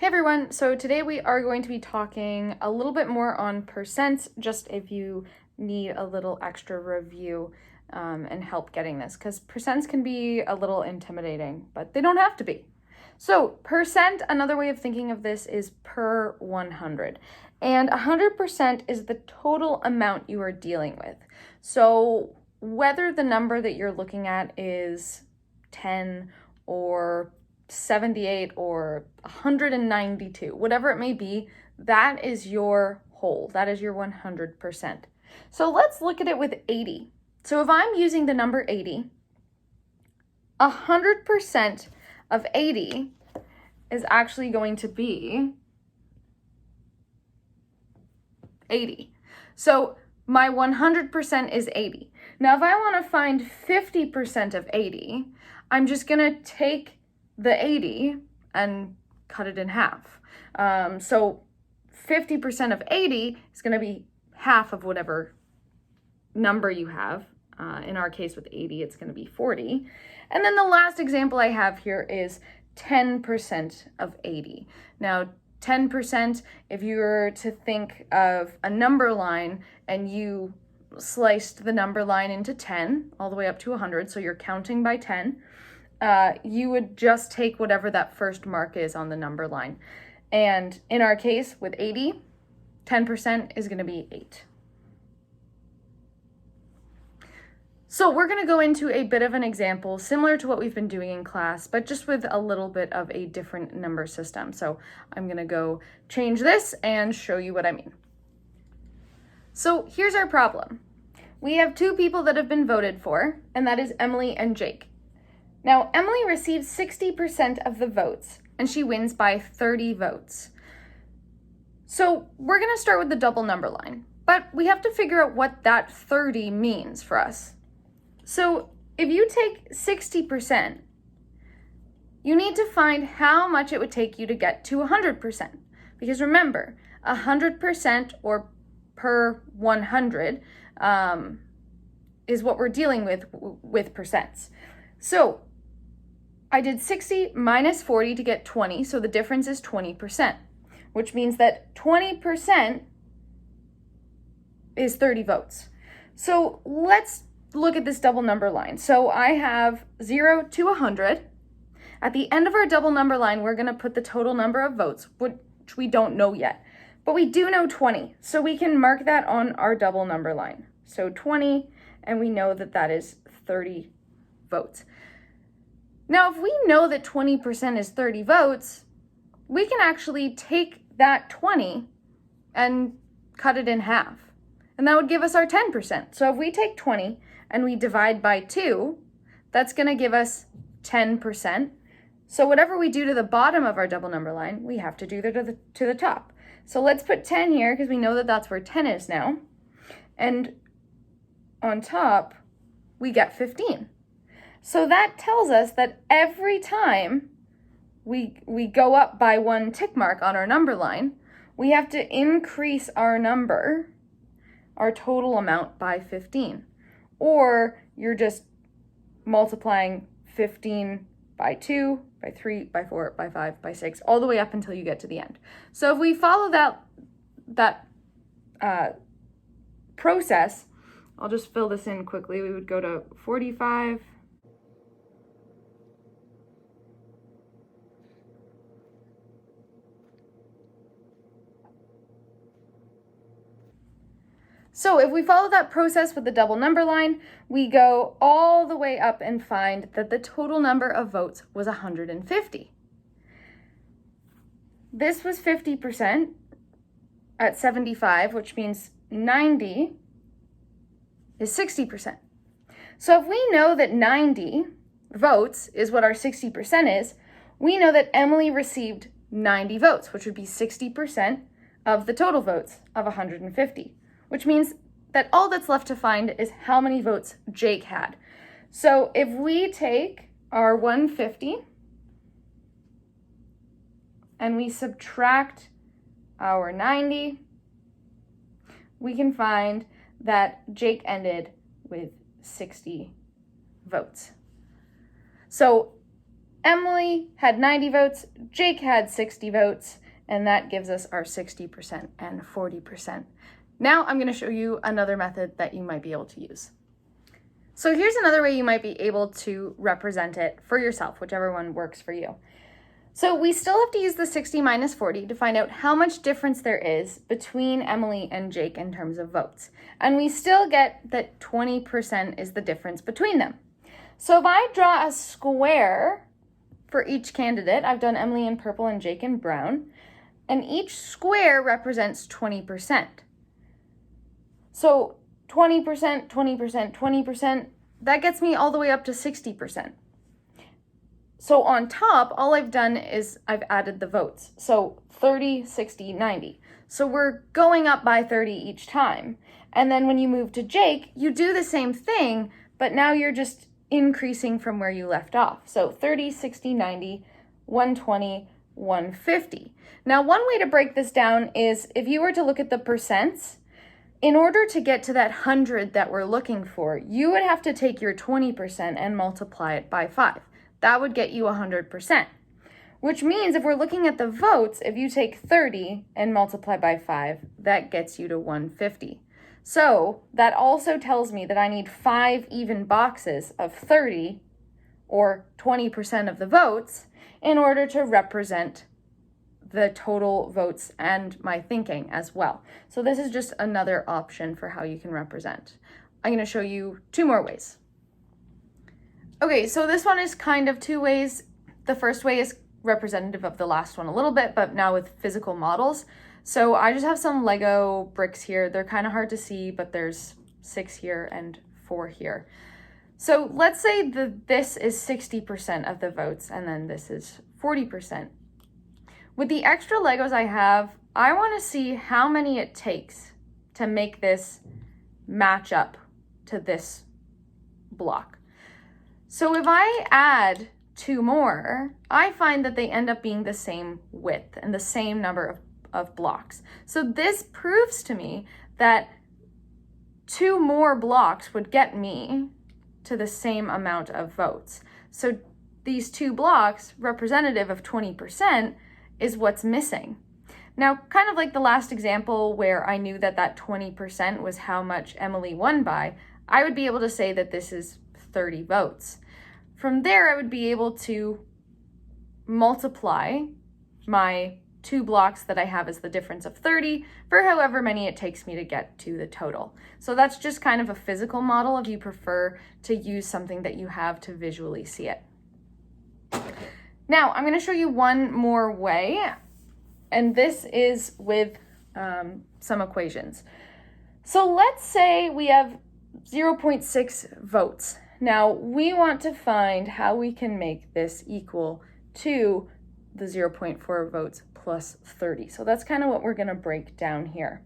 everyone, so today we are going to be talking a little bit more on percents, just if you need a little extra review and help getting this, because percents can be a little intimidating, but they don't have to be. So percent, another way of thinking of this is per 100. And 100% is the total amount you are dealing with. So whether the number that you're looking at is 10 or 78 or 192, whatever it may be, that is your whole, that is your 100%. So let's look at it with 80. So if I'm using the number 80, 100% of 80 is actually going to be 80. So my 100% is 80. Now, if I want to find 50% of 80, I'm just going to take the 80 and cut it in half. So 50% of 80 is going to be half of whatever number you have. In our case with 80, it's going to be 40. And then the last example I have here is 10% of 80. Now, 10%, if you were to think of a number line and you sliced the number line into 10 all the way up to 100, so you're counting by 10, you would just take whatever that first mark is on the number line. And in our case with 80, 10% is going to be 8. So we're going to go into a bit of an example similar to what we've been doing in class, but just with a little bit of a different number system. So I'm going to go change this and show you what I mean. So here's our problem. We have two people that have been voted for, and that is Emily and Jake. Now, Emily received 60% of the votes, and she wins by 30 votes. So we're going to start with the double number line, but we have to figure out what that 30 means for us. So if you take 60%, you need to find how much it would take you to get to 100%. Because remember, 100% or per 100 is what we're dealing with percents. So I did 60 minus 40 to get 20, so the difference is 20%, which means that 20% is 30 votes. So let's look at this double number line. So I have 0 to 100. At the end of our double number line, we're going to put the total number of votes, which we don't know yet. But we do know 20, so we can mark that on our double number line. So 20, and we know that that is 30 votes. Now, if we know that 20% is 30 votes, we can actually take that 20 and cut it in half. And that would give us our 10%. So if we take 20 and we divide by 2, that's going to give us 10%. So whatever we do to the bottom of our double number line, we have to do to the top. So let's put 10 here because we know that that's where 10 is now. And on top, we get 15. So that tells us that every time we go up by one tick mark on our number line, we have to increase our number, our total amount, by 15. Or you're just multiplying 15 by 2, by 3, by 4, by 5, by 6, all the way up until you get to the end. So if we follow that process, I'll just fill this in quickly. We would go to 45. So if we follow that process with the double number line, we go all the way up and find that the total number of votes was 150. This was 50% at 75, which means 90 is 60%. So if we know that 90 votes is what our 60% is, we know that Emily received 90 votes, which would be 60% of the total votes of 150. Which means that all that's left to find is how many votes Jake had. So if we take our 150 and we subtract our 90, we can find that Jake ended with 60 votes. So Emily had 90 votes, Jake had 60 votes, and that gives us our 60% and 40%. Now I'm going to show you another method that you might be able to use. So here's another way you might be able to represent it for yourself, whichever one works for you. So we still have to use the 60 minus 40 to find out how much difference there is between Emily and Jake in terms of votes. And we still get that 20% is the difference between them. So if I draw a square for each candidate, I've done Emily in purple and Jake in brown, and each square represents 20%. So 20%, 20%, 20%, that gets me all the way up to 60%. So on top, all I've done is I've added the votes. So 30, 60, 90. So we're going up by 30 each time. And then when you move to Jake, you do the same thing, but now you're just increasing from where you left off. So 30, 60, 90, 120, 150. Now, one way to break this down is if you were to look at the percents, in order to get to that 100 that we're looking for, you would have to take your 20% and multiply it by 5. That would get you 100%, which means if we're looking at the votes, if you take 30 and multiply by 5, that gets you to 150. So that also tells me that I need 5 even boxes of 30, or 20% of the votes, in order to represent the total votes and my thinking as well. So this is just another option for how you can represent. I'm going to show you 2 more ways. Okay, so this one is kind of 2 ways. The first way is representative of the last one a little bit, but now with physical models. So I just have some Lego bricks here. They're kind of hard to see, but there's 6 here and 4 here. So let's say that this is 60% of the votes, and then this is 40%. With the extra Legos I have, I want to see how many it takes to make this match up to this block. So if I add 2 more, I find that they end up being the same width and the same number of blocks. So this proves to me that 2 more blocks would get me to the same amount of votes. So these 2 blocks, representative of 20%, is what's missing. Now, kind of like the last example where I knew that that 20% was how much Emily won by, I would be able to say that this is 30 votes. From there, I would be able to multiply my 2 blocks that I have as the difference of 30 for however many it takes me to get to the total. So that's just kind of a physical model if you prefer to use something that you have to visually see it. Now, I'm going to show you one more way, and this is with some equations. So let's say we have 0.6 votes. Now, we want to find how we can make this equal to the 0.4 votes plus 30. So that's kind of what we're going to break down here.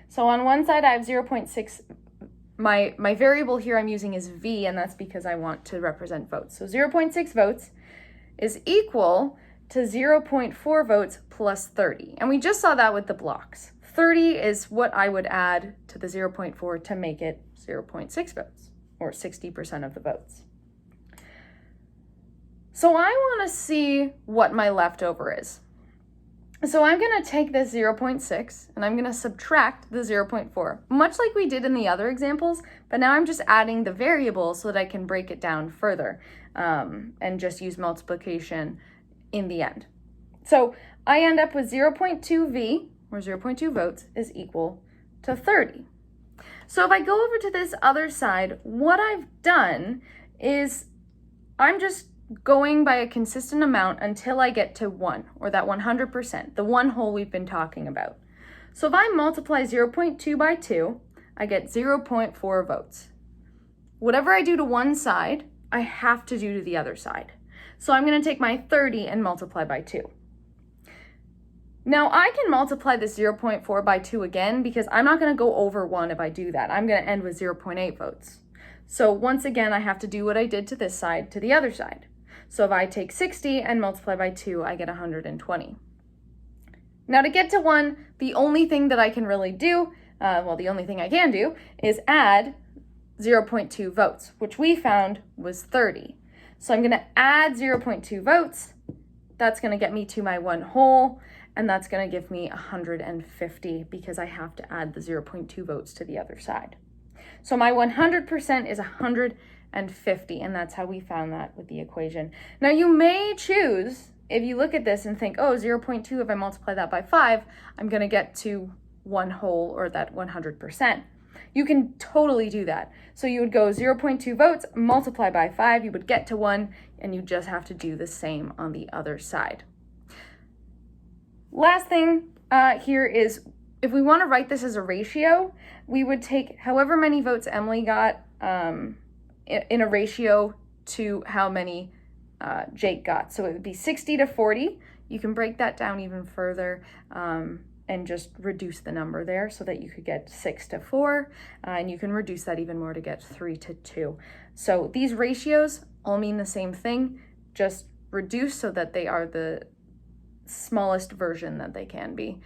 So on one side, I have 0.6. My variable here I'm using is V, and that's because I want to represent votes. So 0.6 votes is equal to 0.4 votes plus 30. And we just saw that with the blocks. 30 is what I would add to the 0.4 to make it 0.6 votes, or 60% of the votes. So I want to see what my leftover is. So I'm going to take this 0.6 and I'm going to subtract the 0.4, much like we did in the other examples, but now I'm just adding the variable so that I can break it down further and just use multiplication in the end. So I end up with 0.2V, or 0.2 votes, is equal to 30. So if I go over to this other side, what I've done is I'm just going by a consistent amount until I get to 1, or that 100%, the one whole we've been talking about. So if I multiply 0.2 by 2, I get 0.4 votes. Whatever I do to one side, I have to do to the other side. So I'm going to take my 30 and multiply by 2. Now I can multiply this 0.4 by 2 again because I'm not going to go over 1 if I do that. I'm going to end with 0.8 votes. So once again, I have to do what I did to this side to the other side. So if I take 60 and multiply by 2, I get 120. Now to get to 1, the only thing that I can really do, the only thing I can do is add 0.2 votes, which we found was 30. So I'm going to add 0.2 votes. That's going to get me to my 1 whole, and that's going to give me 150 because I have to add the 0.2 votes to the other side. So my 100% is 150, and that's how we found that with the equation. Now you may choose, if you look at this and think, oh, 0.2, if I multiply that by 5, I'm going to get to 1 whole, or that 100%. You can totally do that. So you would go 0.2 votes, multiply by 5, you would get to 1, and you just have to do the same on the other side. Last thing here is, if we want to write this as a ratio, we would take however many votes Emily got in a ratio to how many Jake got. So it would be 60 to 40. You can break that down even further and just reduce the number there so that you could get 6 to 4, and you can reduce that even more to get 3 to 2. So these ratios all mean the same thing, just reduce so that they are the smallest version that they can be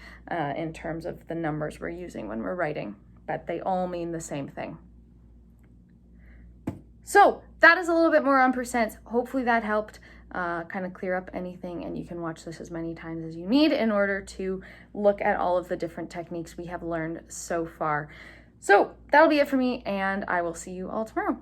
in terms of the numbers we're using when we're writing, but they all mean the same thing. So that is a little bit more on percents. Hopefully that helped kind of clear up anything, and you can watch this as many times as you need in order to look at all of the different techniques we have learned so far. So that'll be it for me, and I will see you all tomorrow.